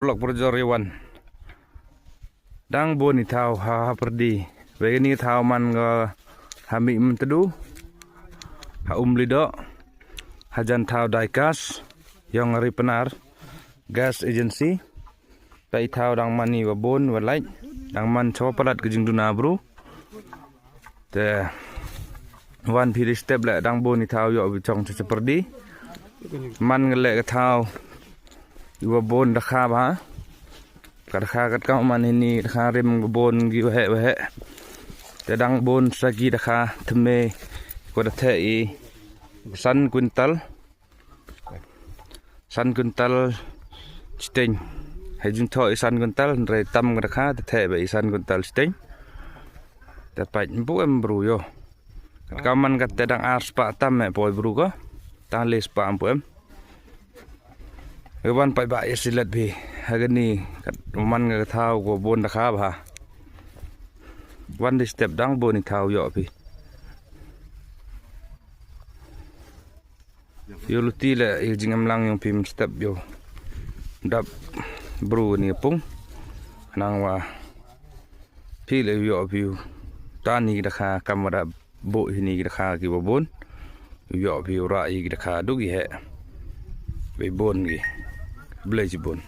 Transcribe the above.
Blok Projariwan dang boni thau ha perdi begini thau man ga hami mentedu ha lido hajan thau daikas yang ngari penar gas agency pai thau dang mani wa bon wa light dang man chaw palat ke jing duna bro te wan phi step la dang boni thau yo bi chong seperdi man ngale ke thau wa bon da kha ba ka kha kat ka man ni kha rem bon gi he he te dang bon sagi da kha thme ko da the i san kuntal steng hay jun tho san kuntal re tam da kha da the be san kuntal steng te pa bu em bru yo ka man ka te dang ar spa tam me boy bru ko ta le spa am em wan pai ba isilat bi hagani kat man ga thau go bon da kha ba wan di step dang bon thau yo bi yo luti la jingam lang yung pim step yo dap bru ni pung nang wa pi le yo bi ta ni da kha kamera bo ni da kha ki bo bon yo bi ra i da kha du gi he be bon gi Blazibon